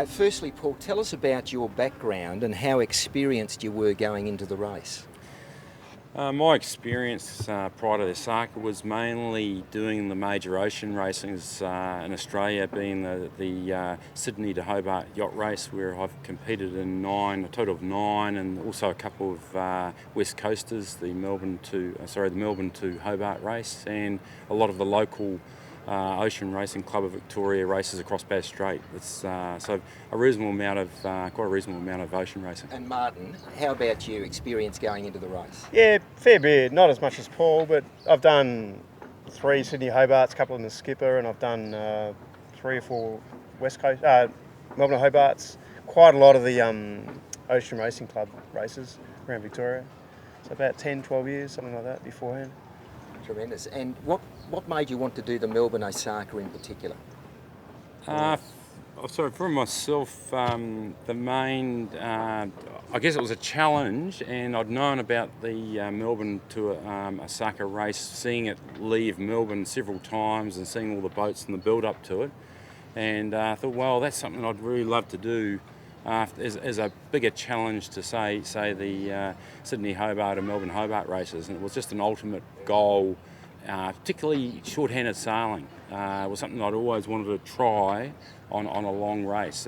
Firstly, Paul, tell us about your background and how experienced you were going into the race. My experience prior to Osaka was mainly doing the major ocean racings in Australia, being the Sydney to Hobart yacht race, where I've competed in a total of 9, and also a couple of West Coasters, the Melbourne to Hobart race, and a lot of the local Ocean Racing Club of Victoria races across Bass Strait. It's so quite a reasonable amount of ocean racing. And Martin, how about you, experience going into the race? Yeah, fair bit, not as much as Paul, but I've done 3 Sydney Hobarts, a couple in the Skipper, and I've done 3 or 4 West Coast, Melbourne Hobarts, quite a lot of the Ocean Racing Club races around Victoria. So about 10, 12 years, something like that beforehand. Tremendous. And what made you want to do the Melbourne Osaka in particular? For myself, the main, I guess it was a challenge, and I'd known about the Melbourne to Osaka race, seeing it leave Melbourne several times and seeing all the boats and the build-up to it. And I thought, well, that's something I'd really love to do as a bigger challenge to say the Sydney Hobart and Melbourne Hobart races, and it was just an ultimate goal. Particularly short-handed sailing was something I'd always wanted to try on a long race.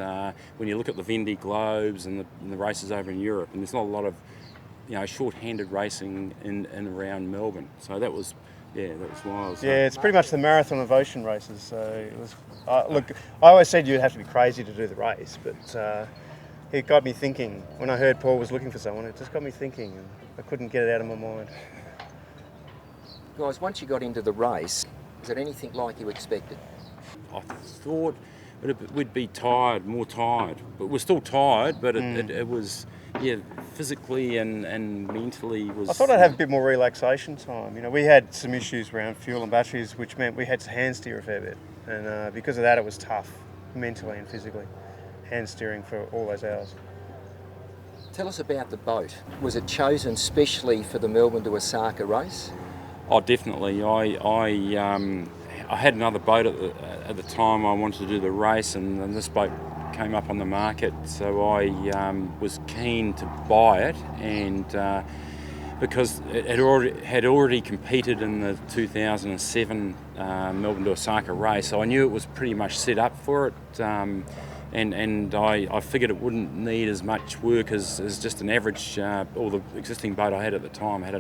When you look at the Vendée Globes and the races over in Europe, and there's not a lot of short-handed racing in around Melbourne, so that was why I was. Yeah, it's pretty much the marathon of ocean races. So it was. Look, I always said you'd have to be crazy to do the race, but it got me thinking. When I heard Paul was looking for someone, it just got me thinking, and I couldn't get it out of my mind. Guys, once you got into the race, was it anything like you expected? I thought we'd be more tired, but we're still tired, but it was, physically and mentally was... I thought I'd have a bit more relaxation time. We had some issues around fuel and batteries, which meant we had to hand steer a fair bit, and because of that it was tough, mentally and physically, hand steering for all those hours. Tell us about the boat. Was it chosen specially for the Melbourne to Osaka race? Oh, definitely. I had another boat at the time I wanted to do the race, and this boat came up on the market, so I was keen to buy it, and because it had already competed in the 2007 Melbourne to Osaka race, so I knew it was pretty much set up for it, and I figured it wouldn't need as much work as just an average, or the existing boat I had at the time had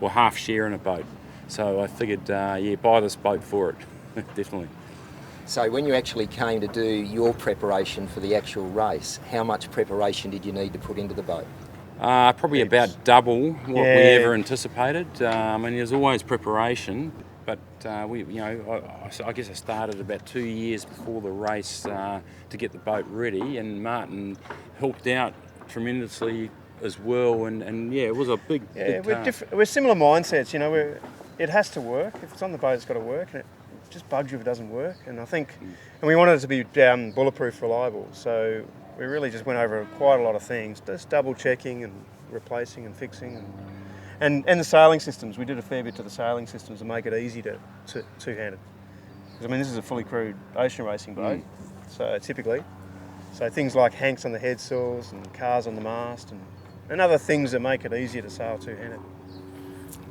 half share in a boat. So I figured, buy this boat for it, definitely. So when you actually came to do your preparation for the actual race, how much preparation did you need to put into the boat? Probably about double what we ever anticipated. There's always preparation. But I guess I started about 2 years before the race to get the boat ready, and Martin helped out tremendously as well. And it was a big we're similar mindsets. It has to work. If it's on the boat, it's got to work, and it just bugs you if it doesn't work. And I think, and we wanted it to be bulletproof, reliable. So we really just went over quite a lot of things, just double checking and replacing and fixing. And the sailing systems, we did a fair bit to the sailing systems to make it easy to two-handed. Because this is a fully crewed ocean racing boat, so typically. So things like hanks on the head sails and cars on the mast and other things that make it easier to sail two-handed.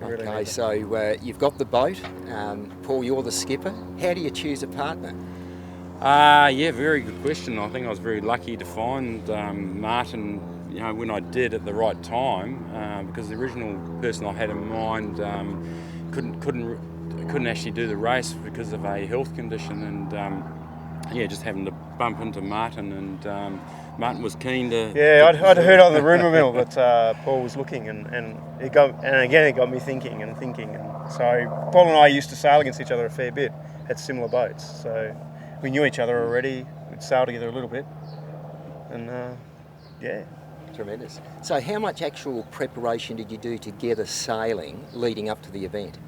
Okay, so you've got the boat. Paul, you're the skipper. How do you choose a partner? Very good question. I think I was very lucky to find Martin, when I did at the right time, because the original person I had in mind couldn't actually do the race because of a health condition, and just having to bump into Martin, and Martin was keen to... Yeah, I'd heard on the rumour mill that Paul was looking, and it got me thinking, and so Paul and I used to sail against each other a fair bit, had similar boats, so we knew each other already, we'd sail together a little bit, and Tremendous. So how much actual preparation did you do together sailing leading up to the event?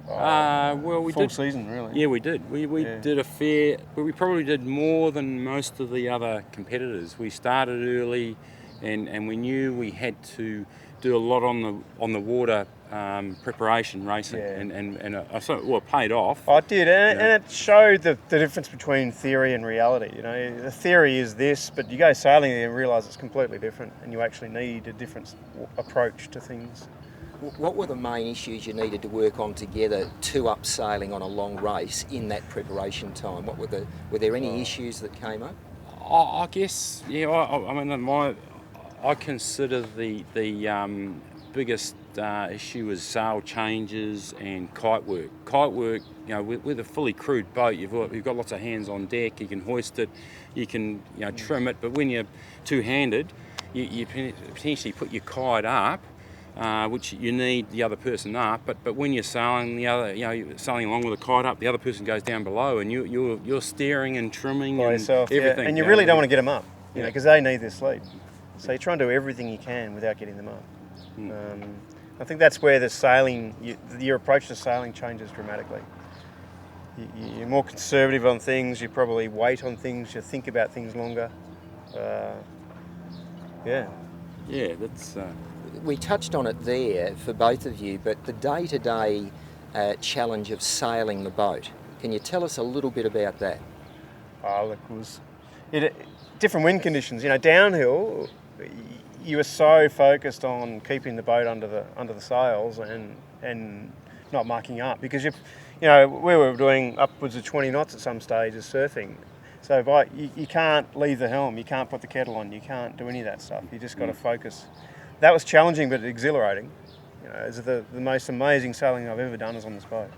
We full did. Season, really. Yeah, we did. We did we probably did more than most of the other competitors. We started early, and we knew we had to do a lot on the water preparation racing, and so it paid off. Oh, it did, and it showed the difference between theory and reality. You know, the theory is this, but you go sailing and realise it's completely different, and you actually need a different approach to things. What were the main issues you needed to work on together to up sailing on a long race in that preparation time? Were there any issues that came up? I guess, yeah. I consider the biggest issue is sail changes and kite work. Kite work, you know, with a fully crewed boat, you've got lots of hands on deck. You can hoist it, you can trim it, but when you're two-handed, you potentially put your kite up, which you need the other person up. But when you're sailing you're sailing along with the kite up, the other person goes down below, and you're steering and trimming by and yourself, everything. And you really don't want to get them up, you know, because they need their sleep. So you try and do everything you can without getting them up. I think that's where the sailing, your approach to sailing changes dramatically. You're more conservative on things. You probably wait on things. You think about things longer. Yeah, that's. We touched on it there for both of you, but the day-to-day challenge of sailing the boat. Can you tell us a little bit about that? Oh, look, different wind conditions. You know, downhill, you were so focused on keeping the boat under the sails and not mucking up, because we were doing upwards of 20 knots at some stages surfing. So you can't leave the helm, you can't put the kettle on, you can't do any of that stuff. You just got to focus. That was challenging but exhilarating. You know, it's the most amazing sailing I've ever done is on this boat.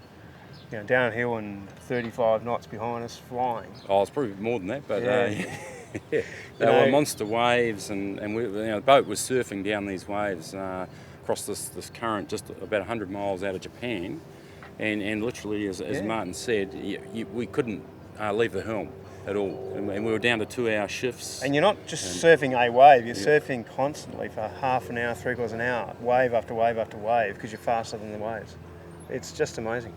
You know, downhill and 35 knots behind us, flying. Oh, it's probably more than that, but yeah. They were monster waves, and the boat was surfing down these waves across this current just about 100 miles out of Japan, and literally, as Martin said, we couldn't leave the helm at all, and we were down to 2-hour shifts. And you're not just surfing a wave, you're surfing constantly for half an hour, 3/4 an hour, wave after wave after wave, because you're faster than the waves. It's just amazing.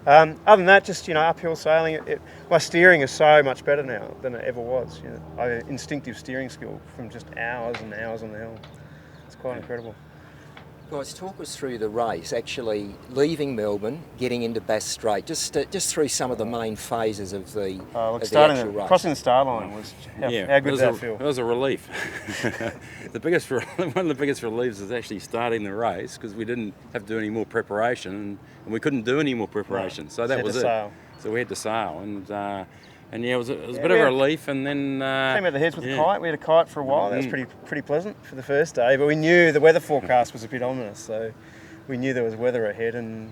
Other than that, just uphill sailing. My steering is so much better now than it ever was. I have instinctive steering skill from just hours and hours on the helm. It's quite incredible. Guys, talk us through the race. Actually, leaving Melbourne, getting into Bass Strait. Just through some of the main phases of the actual race. Crossing the star line was how good did that feel? It was a relief. One of the biggest reliefs is actually starting the race, because we didn't have to do any more preparation, and we couldn't do any more preparation. So that was it. Sail. So we had to sail, and it was a bit of a relief, and then came out the heads with a kite. We had a kite for a while. That was pretty pleasant for the first day, but we knew the weather forecast was a bit ominous, so we knew there was weather ahead, and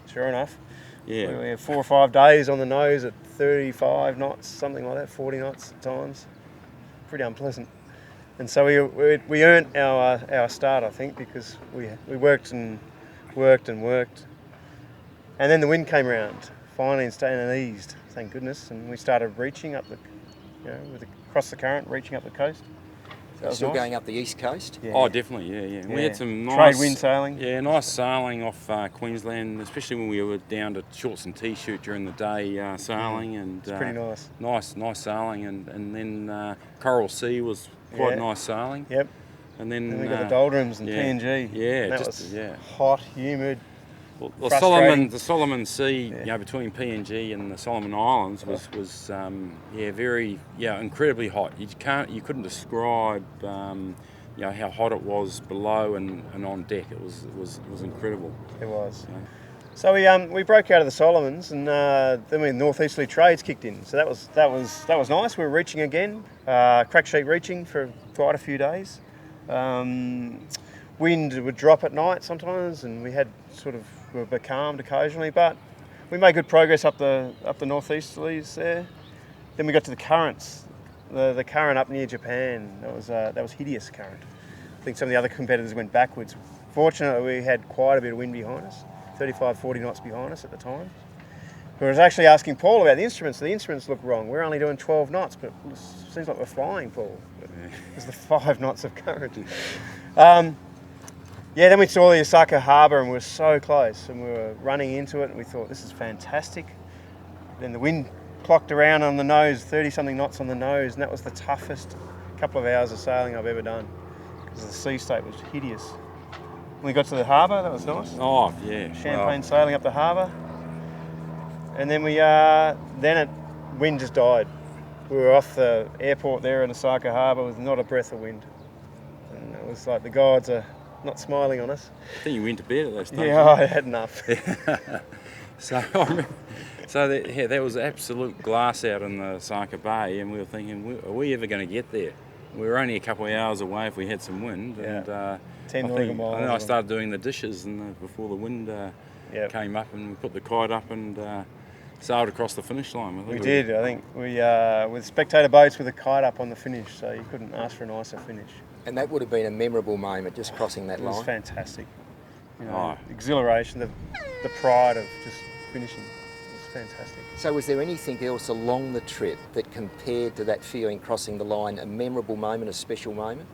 sure enough, we had 4 or 5 days on the nose at 35 knots, something like that, 40 knots at times. Pretty unpleasant. And so we earned our start, I think, because we worked and worked and worked, and then the wind came around finally and eased. Thank goodness, and we started reaching up across the current, reaching up the coast. So that was Still nice. going up the east coast? Yeah. Oh, definitely, yeah. We had some nice trade wind sailing. Yeah, nice sailing off Queensland, especially when we were down to shorts and t-shirt during the day sailing, and it's pretty nice. Nice sailing, and then Coral Sea was quite nice sailing. Yep. And then we got the doldrums and PNG. Yeah, that was hot, humid. Well, the Solomon Sea, between PNG and the Solomon Islands was very incredibly hot. You couldn't describe how hot it was below and on deck. It was incredible. It was. So we broke out of the Solomons, and then northeasterly trades kicked in. So that was nice. We were reaching again, crack sheet reaching for quite a few days. Wind would drop at night sometimes, and we had we were becalmed occasionally, but we made good progress up the northeasterlies there. Then we got to the currents, the current up near Japan. That was hideous current. I think some of the other competitors went backwards. Fortunately, we had quite a bit of wind behind us, 35, 40 knots behind us at the time. I was actually asking Paul about the instruments. The instruments look wrong. We're only doing 12 knots, but it seems like we're flying, Paul. It's the 5 knots of current. Then we saw the Osaka harbour, and we were so close, and we were running into it, and we thought, this is fantastic. Then the wind clocked around on the nose, 30-something knots on the nose, and that was the toughest couple of hours of sailing I've ever done, because the sea state was hideous. We got to the harbour, that was nice. Oh, yeah. Champagne sailing up the harbour. And then wind just died. We were off the airport there in Osaka harbour with not a breath of wind. And it was like the gods are not smiling on us. I think you went to bed at that stage. Yeah, I had enough. There was absolute glass out in the Osaka Bay, and we were thinking, are we ever going to get there? We were only a couple of hours away if we had some wind. Yeah. And 10 nautical miles. I started doing the dishes before the wind came up, and we put the kite up and sailed across the finish line. I think we with spectator boats with a kite up on the finish, so you couldn't ask for a nicer finish. And that would have been a memorable moment, just crossing that line. It was fantastic. Exhilaration, the pride of just finishing. It was fantastic. So was there anything else along the trip that compared to that feeling crossing the line, a memorable moment, a special moment?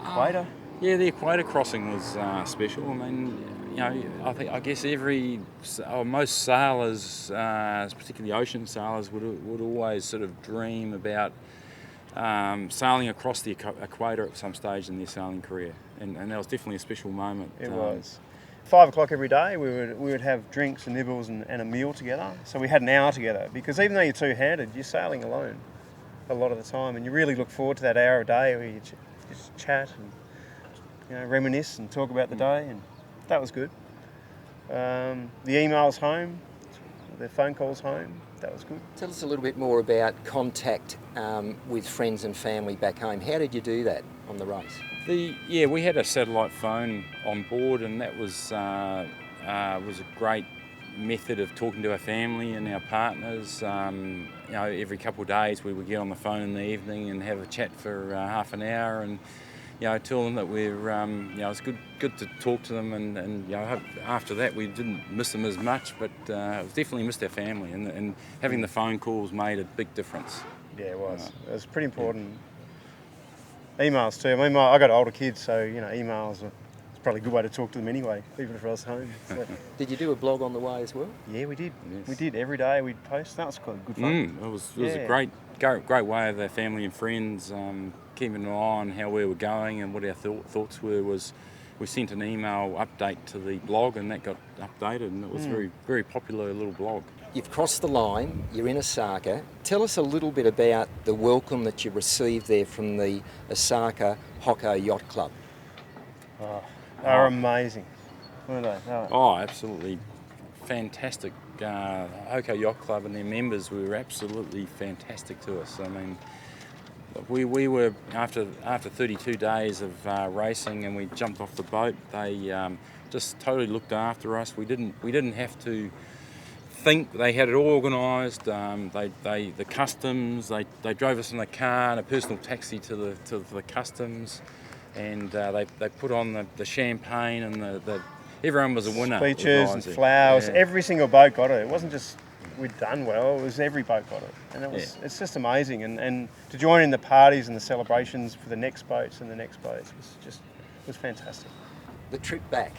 Equator? Yeah, the equator crossing was special. I mean, I guess most sailors, particularly ocean sailors, would always sort of dream about sailing across the equator at some stage in their sailing career, and that was definitely a special moment. It was. 5 o'clock every day, we would have drinks and nibbles and a meal together. So we had an hour together, because even though you're two-handed, you're sailing alone a lot of the time, and you really look forward to that hour a day where you just chat and reminisce and talk about the day, and that was good. The emails home, the phone calls home, that was good. Tell us a little bit more about contact with friends and family back home. How did you do that on the race? We had a satellite phone on board, and that was a great method of talking to our family and our partners. Every couple of days we would get on the phone in the evening and have a chat for half an hour, and tell them that we're it's good to talk to them, and after that we didn't miss them as much, but definitely missed our family, and having the phone calls made a big difference. Yeah, it was. It was pretty important. Yeah. Emails too. I mean, I got older kids, so emails are probably a good way to talk to them anyway, even if I was home. So. Did you do a blog on the way as well? Yeah, we did. Yes. We did every day. We'd post. That was quite good fun. It was a great way of our family and friends keeping an eye on how we were going and what our thoughts were. Was we sent an email update to the blog, and that got updated, and it was very, very popular little blog. You've crossed the line, you're in Osaka. Tell us a little bit about the welcome that you received there from the Osaka Hokko Yacht Club. They were amazing, weren't they? Absolutely fantastic. Hokko Yacht Club and their members were absolutely fantastic to us. I mean, we were, after 32 days of racing, and we jumped off the boat, they just totally looked after us. We didn't have to think. They had it all organised. The customs. They drove us in a car and a personal taxi to the customs, and they put on the champagne, and everyone was a winner. Speeches and flowers. Yeah. Every single boat got it. It wasn't just we'd done well. It was every boat got it, and it's just amazing. And to join in the parties and the celebrations for the next boats and the next boats was fantastic. The trip back.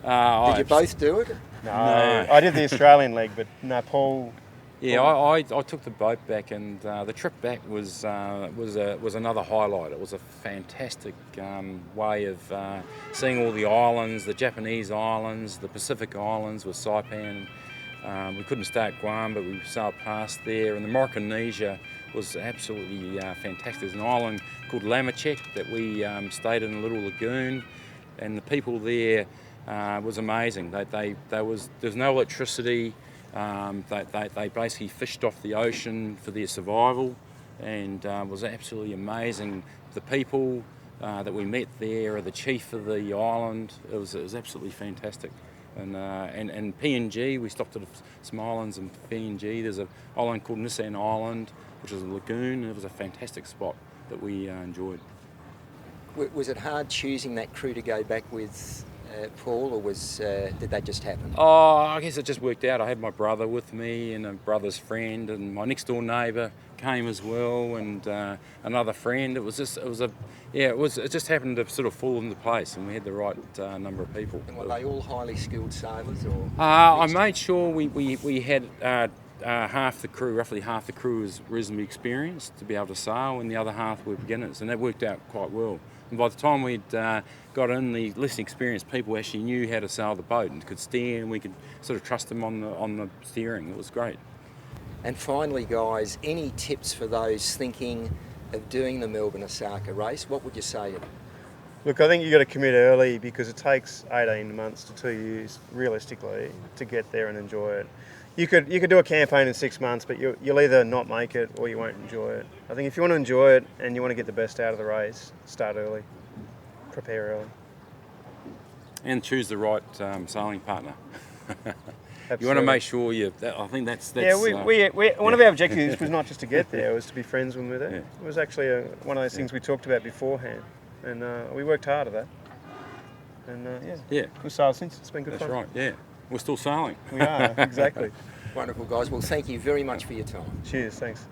Did you both do it? No, I did the Australian leg, but no, Paul. Yeah, I took the boat back, and the trip back was another highlight. It was a fantastic way of seeing all the islands, the Japanese islands, the Pacific islands with Saipan. We couldn't stay at Guam, but we sailed past there, and the Micronesia was absolutely fantastic. There's an island called Lamachek that we stayed in a little lagoon, and the people there was amazing. There's no electricity. They basically fished off the ocean for their survival, and was absolutely amazing. The people that we met there, the chief of the island, it was absolutely fantastic. And PNG, we stopped at some islands in PNG. There's an island called Nissan Island, which is a lagoon. It was a fantastic spot that we enjoyed. Was it hard choosing that crew to go back with, Paul, or did that just happen? Oh, I guess it just worked out. I had my brother with me, and a brother's friend, and my next door neighbour came as well, and another friend. It just happened to sort of fall into place, and we had the right number of people. And were they all highly skilled sailors, or? I made sure we had roughly half the crew was reasonably experienced to be able to sail, and the other half were beginners, and that worked out quite well. And by the time we'd got in, the less experienced people actually knew how to sail the boat and could steer, and we could sort of trust them on the steering. It was great. And finally, guys, any tips for those thinking of doing the Melbourne Osaka race? What would you say to them? Look, I think you've got to commit early because it takes 18 months to 2 years, realistically, to get there and enjoy it. You could do a campaign in 6 months, but you'll either not make it or you won't enjoy it. I think if you want to enjoy it and you want to get the best out of the race, start early, prepare early. And choose the right sailing partner. Absolutely. You want to make sure I think that's yeah. One of our objectives was not just to get there; it was to be friends when we were there. Yeah. It was actually one of those things we talked about beforehand, and we worked hard at that. And we've sailed since. It's been good fun. That's right. Yeah, we're still sailing. We are exactly. Wonderful, guys. Well, thank you very much for your time. Cheers. Thanks.